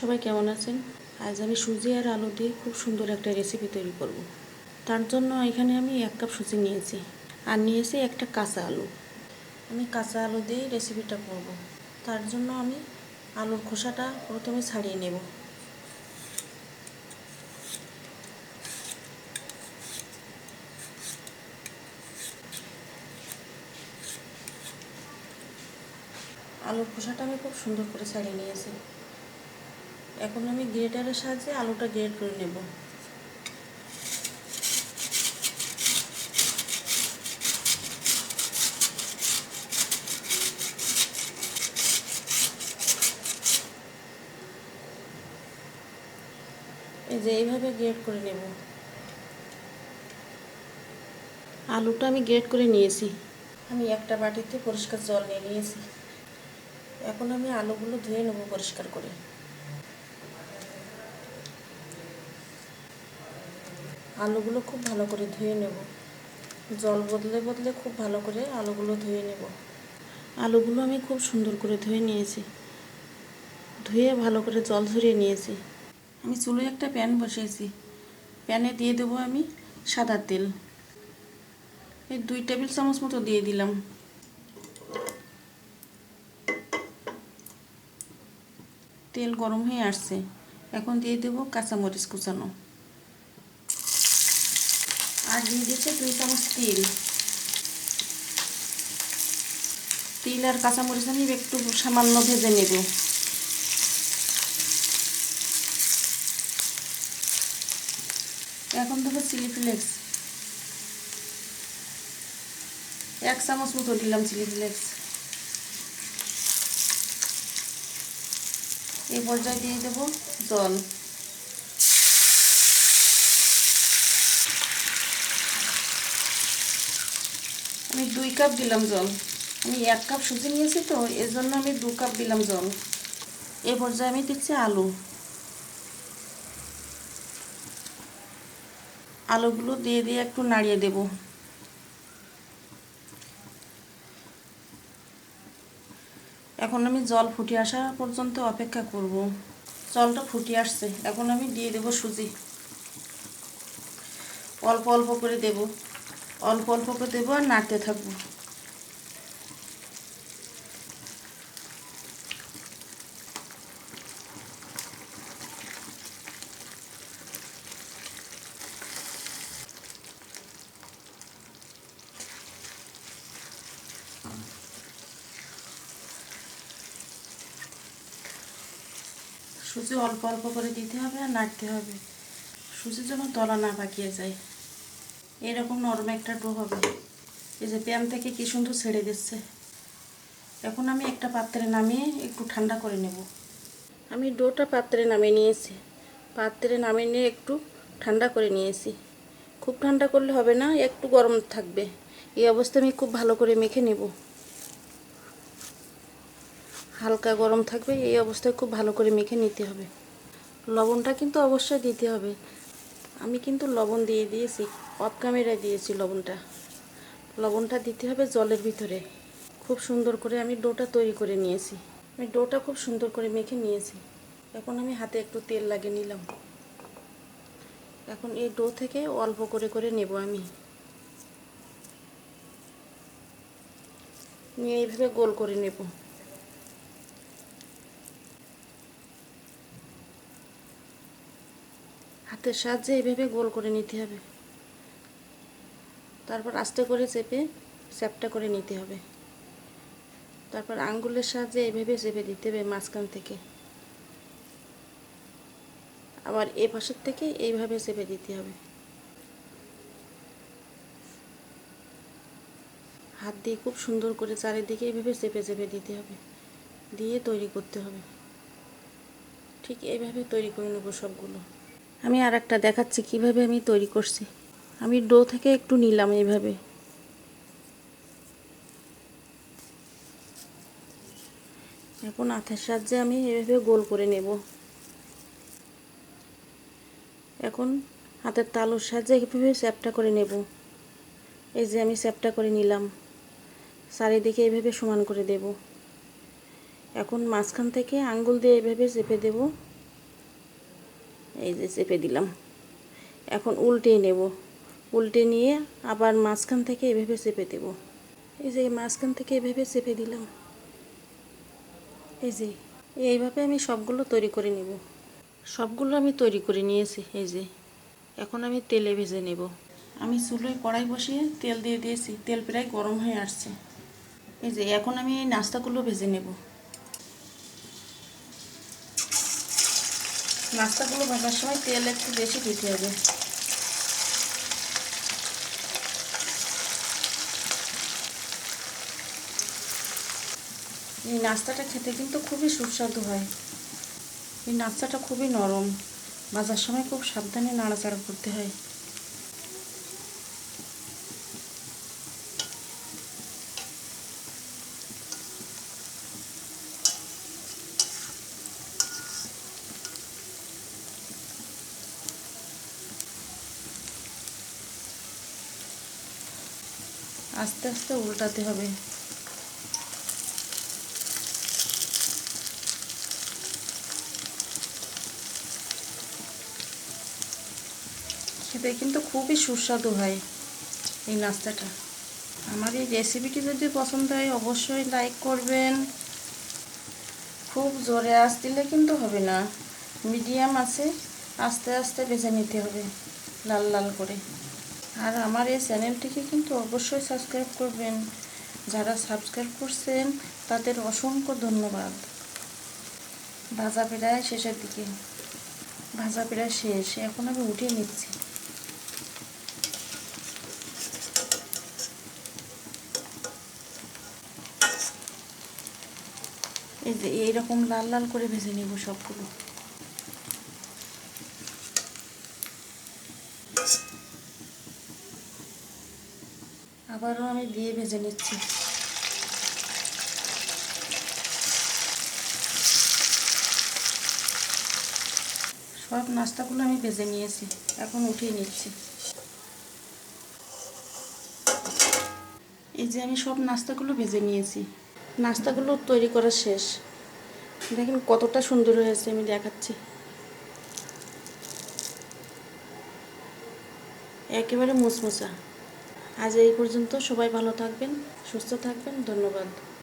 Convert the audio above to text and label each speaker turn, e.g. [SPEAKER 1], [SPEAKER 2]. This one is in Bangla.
[SPEAKER 1] সবাই কেমন আছেন? আজ আমি সুজি আর আলু দিয়ে খুব সুন্দর একটা রেসিপি তৈরি করব। তার জন্য এখানে আমি 1 কাপ সুজি নিয়েছি আর নিয়েছি একটা কাঁচা আলু। আমি কাঁচা আলু দিয়ে রেসিপিটা করব। তার জন্য আমি আলুর খোসাটা প্রথমে ছাড়িয়ে নেব। আলুর খোসাটা আমি খুব সুন্দর করে ছাড়িয়ে নিয়েছি। এখন আমি গ্রেটারের সাহায্যে আলুটা গ্রেট করে নেব। এই যে এইভাবে গ্রেট করে নেব। আলুটা আমি গ্রেট করে নিয়েছি। আমি একটা বাটিতে পরিষ্কার জল নিয়ে নিয়েছি। এখন আমি আলুগুলো ধুয়ে নেব পরিষ্কার করে। আলুগুলো খুব ভালো করে ধুয়ে নেব। জল বদলে বদলে খুব ভালো করে আলুগুলো ধুয়ে নেব। আলুগুলো আমি খুব সুন্দর করে ধুয়ে নিয়েছি। ধুয়ে ভালো করে জল ঝরিয়ে নিয়েছি। আমি চুলোয় একটা প্যান বসিয়েছি। প্যানে দিয়ে দেবো আমি সাদা তেল। এই 2 টেবিল চামচ মতো দিয়ে দিলাম। তেল গরম হয়ে আসছে। এখন দিয়ে দেবো কাঁচামরিচ কুচানো। আর দিয়ে দিচ্ছে 2 চামচ তিল। তিল আর কাঁচামরিচ আমি একটু সামান্য ভেজে নেব। এখন দেবো চিলি ফ্লেক্স। 1 চামচ মতো দিলাম চিলি ফ্লেক্স। এই পর্যায়ে দিয়ে দেব জল। আমি 2 কাপ দিলাম জল। আমি 1 কাপ সুজি নিয়েছি তো এর জন্য আমি 2 কাপ দিলাম জল। এই পর্যায়ে আমি দিচ্ছি আলু। আলুগুলো দিয়ে দিয়ে একটু নাড়িয়ে দেব। এখন আমি জল ফুটে আসা পর্যন্ত অপেক্ষা করব। জলটা ফুটে আসছে। এখন আমি দিয়ে দেব সুজি। অল্প অল্প করে দেব। অল্প অল্প করে দেব আর নাড়তে থাকবো। সুজি অল্প অল্প করে দিতে হবে আর নাড়তে হবে। সুজির যেন তলা না পাকিয়ে যায়। এরকম নরম একটা ডো হবে। এই যে প্যান থেকে কি সুন্দর ছেড়ে দিচ্ছে। এখন আমি একটা পাত্রে নামিয়ে একটু ঠান্ডা করে নেব। আমি ডোটা পাত্রে নামিয়ে নিয়েছি। পাত্রে নামিয়ে নিয়ে একটু ঠান্ডা করে নিয়েছি। খুব ঠান্ডা করলে হবে না, একটু গরম থাকবে। এই অবস্থায় আমি খুব ভালো করে মেখে নেব। হালকা গরম থাকবে, এই অবস্থায় খুব ভালো করে মেখে নিতে হবে। লবণটা কিন্তু অবশ্যই দিতে হবে। আমি কিন্তু লবণ দিয়ে দিয়েছি, অফ ক্যামেরায় দিয়েছি লবণটা। লবণটা দিতে হবে জলের ভিতরে। খুব সুন্দর করে আমি ডোটা তৈরি করে নিয়েছি। আমি ডোটা খুব সুন্দর করে মেখে নিয়েছি। এখন আমি হাতে একটু তেল লাগিয়ে নিলাম। এখন এই ডো থেকে অল্প করে করে নেব আমি। নিয়ে এইভাবে গোল করে নেব। হাতের সাহায্যে এইভাবে গোল করে নিতে হবে। তারপর আস্তে করে চেপে চ্যাপটা করে নিতে হবে। তারপর আঙ্গুলের সাহায্যে এইভাবে চেপে দিতে হবে মাঝখান থেকে। আবার এ পাশের থেকে এইভাবে চেপে দিতে হবে। হাত দিয়ে খুব সুন্দর করে চারিদিকে এইভাবে চেপে চেপে দিতে হবে, দিয়ে তৈরি করতে হবে। ঠিক এইভাবে তৈরি করে নেব সবগুলো। আমি আর একটা দেখাচ্ছি কিভাবে আমি তৈরি করছি। আমি ডো থেকে একটু নিলাম এইভাবে। এখন হাতের সাহায্যে আমি এইভাবে গোল করে নেব। এখন হাতের তালুর সাহায্যে এইভাবে চ্যাপটা করে নেব। এই যে আমি চ্যাপটা করে নিলাম। চারিদিকে এইভাবে সমান করে দেব। এখন মাঝখান থেকে আঙ্গুল দিয়ে এইভাবে চেপে দেব। এই যে চেপে দিলাম। এখন উল্টে নেব, উল্টে নিয়ে আবার মাঝখান থেকে এভাবে চেপে দেব। এই যে মাঝখান থেকে এভাবে চেপে দিলাম। এই যে এইভাবে আমি সবগুলো তৈরি করে নেব। সবগুলো আমি তৈরি করে নিয়েছি। এই যে এখন আমি তেলে ভেজে নেব। আমি চুলোয় কড়াই বসিয়ে তেল দিয়ে দিয়েছি, তেল প্রায় গরম হয়ে আসছে। এই যে এখন আমি এই নাস্তাগুলো ভেজে নেব। নাস্তাগুলো ভাজার সময় তেল একটু বেশি দিতে হবে। এই নাস্তাটা খেতে কিন্তু খুবই সুস্বাদু হয়। এই নাস্তাটা খুবই নরম, ভাজার সময় খুব সাবধানে নাড়াচাড়া করতে হয়। আস্তে আস্তে উল্টাতে হবে। খেতে কিন্তু খুবই সুস্বাদু হয় এই নাস্তাটা। আমার এই রেসিপিটি যদি পছন্দ হয় অবশ্যই লাইক করবেন। খুব জোরে আঁচ দিলে কিন্তু হবে না, মিডিয়াম আছে আস্তে আস্তে ভেজে নিতে হবে লাল লাল করে। আর আমার এই চ্যানেলটিকে কিন্তু অবশ্যই সাবস্ক্রাইব করবেন। যারা সাবস্ক্রাইব করছেন তাদের অসংখ্য ধন্যবাদ। ভাজা প্রায় শেষের দিকে, ভাজা প্রায় শেষ, এখন আমি উঠিয়ে নিচ্ছি। এই যে এইরকম লাল লাল করে ভেজে নেব সবগুলো। আবারও আমি দিয়ে ভেজে নিচ্ছি। সব নাস্তাগুলো আমি ভেজে নিয়েছি, এখন উঠিয়ে নিচ্ছি। এই যে আমি সব নাস্তাগুলো ভেজে নিয়েছি, নাস্তাগুলো তৈরি করা শেষ। দেখেন কতটা সুন্দর হয়েছে, আমি দেখাচ্ছি। একেবারে মুচমুচা। আজ এই পর্যন্ত, সবাই ভালো থাকবেন, সুস্থ থাকবেন, ধন্যবাদ।